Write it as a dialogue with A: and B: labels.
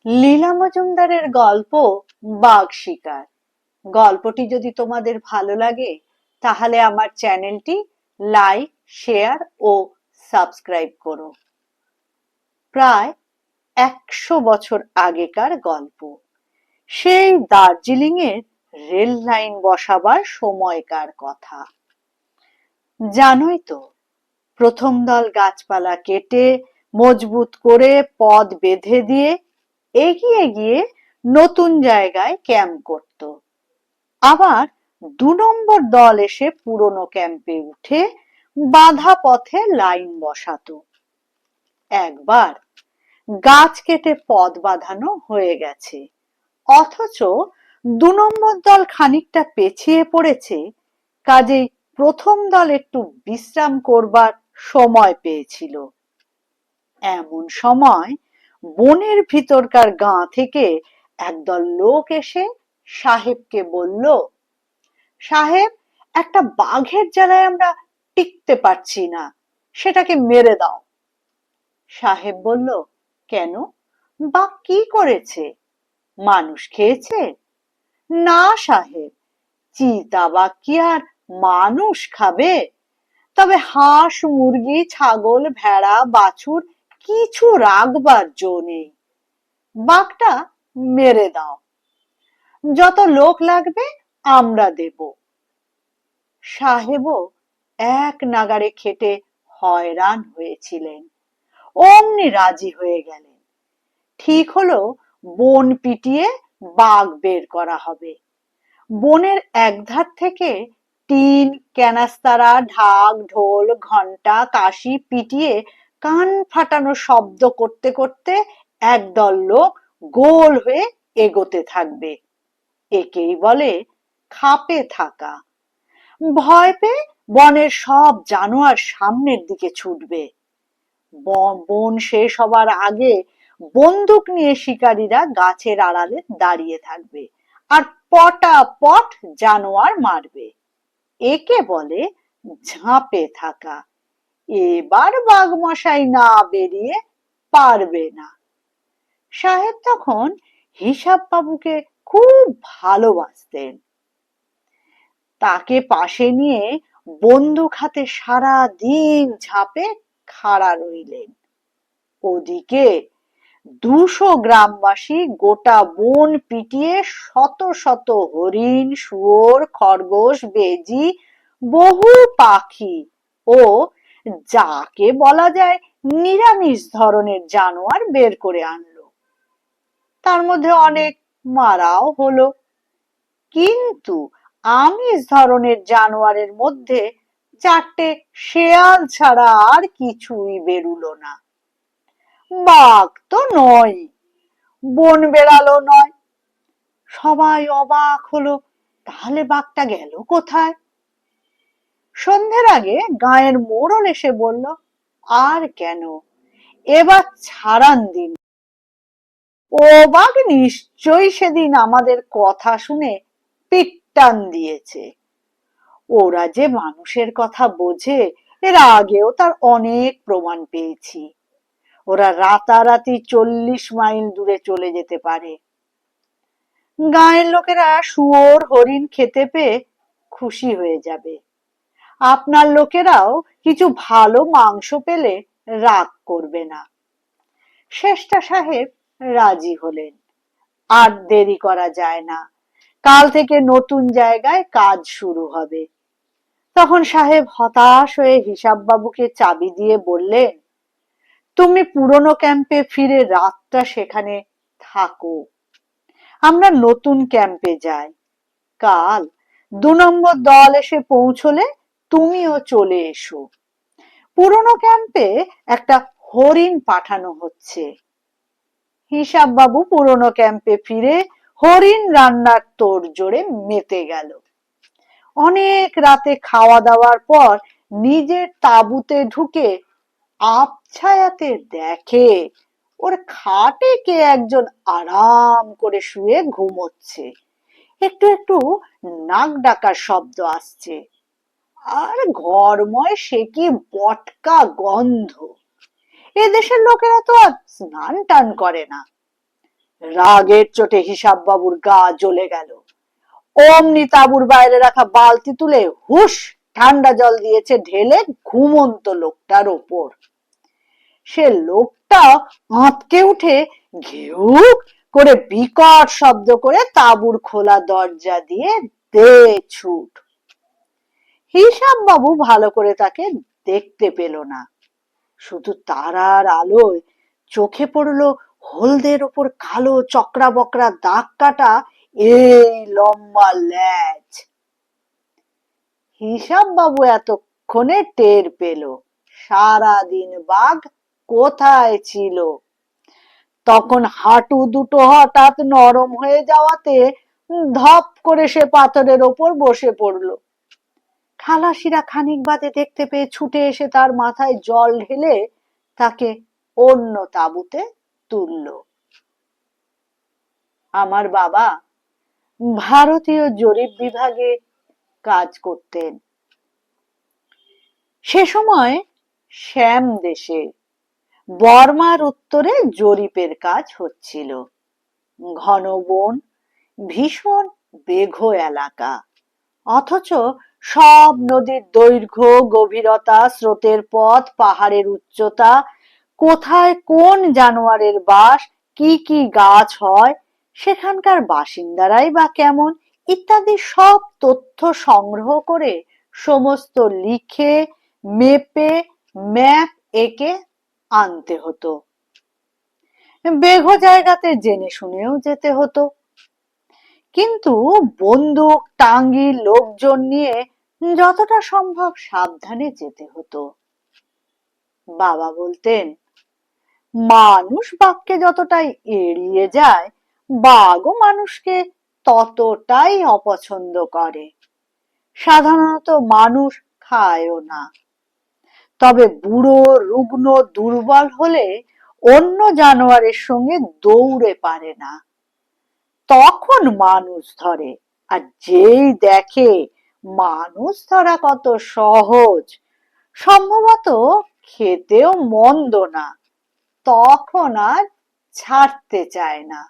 A: লীলা মজুমদারের গল্প বাঘ শিকার। গল্পটি যদি তোমাদের ভালো লাগে তাহলে আমার চ্যানেলটি লাইক, শেয়ার ও সাবস্ক্রাইব করো। প্রায় 100 বছর আগেকার গল্প। সেই দার্জিলিং এর রেল লাইন বসাবার সময়কার কথা। জানোই তো, প্রথম দল গাছপালা কেটে মজবুত করে পথ বেঁধে দিয়ে এগিয়ে গিয়ে নতুন জায়গায় ক্যাম্প করত। আবার 2 নম্বর দল এসে পুরনো ক্যাম্পে উঠে বাঁধা পথে লাইন বসাতো। একবার গাছ কেটে পথ বাঁধানো হয়ে গেছে, অথচ 2 নম্বর দল খানিকটা পেছিয়ে পড়েছে, কাজেই প্রথম দল একটু বিশ্রাম করবার সময় পেয়েছিল। এমন সময় বনের ভিতরকার গাঁ থেকে একদল লোক এসে সাহেবকে বলল, সাহেব, একটা বাঘের জ্বালায় আমরা টিকতে পারছি না, সেটাকে মেরে দাও। সাহেব বলল, কেন? বাঘ কি করেছে? মানুষ খেয়েছে? না সাহেব, চিতাবাঘ কি আর মানুষ খাবে? তবে হাঁস, মুরগি, ছাগল, ভেড়া, বাছুর কিছু রাখবার জো নেই। বাঘটা মেরে দাও, যত লোক লাগবে আমরা দেব। সাহেবও এক নাগাড়ে খেটে হয়রান হয়েছিলেন, অমনি রাজি হয়ে গেলেন। ঠিক হলো বন পিটিয়ে বাঘ বের করা হবে। বনের একধার থেকে টিন, ক্যানাস্তারা, ঢাক, ঢোল, ঘণ্টা, কাশি পিটিয়ে কান ফাটানো শব্দ করতে করতে একদল লোক গোল হয়ে এগোতে থাকবে। একেই বলে খাপে থাকা। ভয় পেয়ে বনের সব জানোয়ার সামনের দিকে ছুটবে। বন শেষ হবার আগে বন্দুক নিয়ে শিকারীরা গাছের আড়ালে দাঁড়িয়ে থাকবে আর পটাপট জানোয়ার মারবে। একে বলে ঝাঁপে থাকা। এবার বাঘমশাই না বেরিয়ে পারবে না। সাহেব তখন হিসাব বাবুকে খুব ভালোবাসতেন। তাকে পাশে নিয়ে বন্দুক হাতে সারা দিন ঝাঁপে খাড়া রইলেন। ওদিকে 200 গ্রামবাসী গোটা বন পিটিয়ে শত শত হরিণ, শুয়োর, খরগোশ, বেজি, বহু পাখি ও যাকে বলা যায় নিরামিষ ধরনের জানোয়ার বের করে আনলো। তার মধ্যে অনেক মারাও হলো, কিন্তু আমিষ ধরনের জানোয়ারের মধ্যে 4টে শেয়াল ছাড়া আর কিছুই বেরুলো না। বাঘ তো নয়, বন বেড়ালো নয়। সবাই অবাক হলো, তাহলে বাঘটা গেল কোথায়? সন্ধ্যের আগে গাঁয়ের মোড়ল এসে বলল, আর কেন, এবার ছাড়ান দিন। ও বাঘ নিশ্চয়ই সেদিন আমাদের কথা শুনে পিঠ টান দিয়েছে। ওরা যে মানুষের কথা বোঝে, এর আগেও তার অনেক প্রমাণ পেয়েছি। ওরা রাতারাতি 40 মাইল দূরে চলে যেতে পারে। গাঁয়ের লোকেরা শুয়োর, হরিণ খেতে পেয়ে খুশি হয়ে যাবে। আপনার লোকেরাও কিছু ভালো মাংস পেলে রাগ করবে না। শেষটা সাহেব রাজি হলেন। আর দেরি করা যায় না, কাল থেকে নতুন জায়গায় কাজ শুরু হবে। তখন সাহেব হতাশ হয়ে হিসাব বাবুকে চাবি দিয়ে বললেন, তুমি পুরনো ক্যাম্পে ফিরে রাতটা সেখানে থাকো, আমরা নতুন ক্যাম্পে যাই। কাল 2 নম্বর দল এসে পৌঁছলে তুমিও চলে এসো। পুরনো ক্যাম্পে একটা হরিণ পাঠানো হচ্ছে। হিসাব বাবু পুরনো ক্যাম্পে ফিরে হরিণ রান্নার তোড়জোড়ে মেতে গেল। অনেক রাতে খাওয়া দাওয়ার পর নিজের তাঁবুতে ঢুকে আবছায়াতে দেখে ওর খাটে কে একজন আরাম করে শুয়ে ঘুমোচ্ছে। একটু একটু নাক ডাকার শব্দ আসছে, আর ঘরময় সে কি বটকা গন্ধ। এদেশের লোকেরা তো আর স্নান টান করে না। রাগের চোটে হিসাব বাবুর গা জ্বলে গেল। অমনি তাঁবুর বাইরে রাখা বালতি তুলে হুশ ঠান্ডা জল দিয়েছে ঢেলে ঘুমন্ত লোকটার ওপর। সে লোকটা আঁতকে উঠে ঘেউ করে বিকট শব্দ করে তাঁবুর খোলা দরজা দিয়ে দে ছুট। হিসাব বাবু ভালো করে তাকে দেখতে পেল না, শুধু তারার আলোয় চোখে পড়ল হলদের ওপর কালো চকরা বকরা দাগ কাটা এই লম্বা ল্যাজ। হিসাব বাবু এতক্ষণে টের পেল সারাদিন বাঘ কোথায় ছিল। তখন হাঁটু দুটো হঠাৎ নরম হয়ে যাওয়াতে ধপ করে সে পাথরের ওপর বসে পড়ল। খালাসিরা খানিক বাদে দেখতে পেয়ে ছুটে এসে তার মাথায় জল ঢেলে তাকে অন্য তাঁবুতে তুলল। আমার বাবা ভারতীয় জরিপ বিভাগে কাজ করতেন। সে সময় শ্যাম দেশে বর্মার উত্তরে জরিপের কাজ হচ্ছিল। ঘন বন, ভীষণ বেঘো এলাকা, অথচ সব নদীর দৈর্ঘ্য গভীরতা, স্রোতের পথ, পাহাড়ের উচ্চতা, কোথায় কোন জানোয়ারের বাস, কি কি গাছ হয়, সেখানকার বাসিন্দারাই বা কেমন ইত্যাদি সব তথ্য সংগ্রহ করে সমস্ত লিখে মেপে ম্যাপ এঁকে আনতে হতো। বেঘো জায়গাতে জেনে শুনেও যেতে হতো, কিন্তু বন্দুক টাঙ্গি লোকজন নিয়ে যতটা সম্ভব সাবধানে যেতে হতো। বাবা বলতেন, মানুষ বাঘকে যতটাই এড়িয়ে যায়, বাঘও মানুষকে ততটাই অপছন্দ করে। সাধারণত মানুষ খায়ও না, তবে বুড়ো রুগ্ন দুর্বল হলে অন্য জানোয়ারের সঙ্গে দৌড়ে পারে না, তখন মানুষ ধরে। আর যেই দেখে মানুষ ধরা কত সহজ, সম্ভবত খেতেও মন্দ না, তখন আর ছাড়তে চায় না।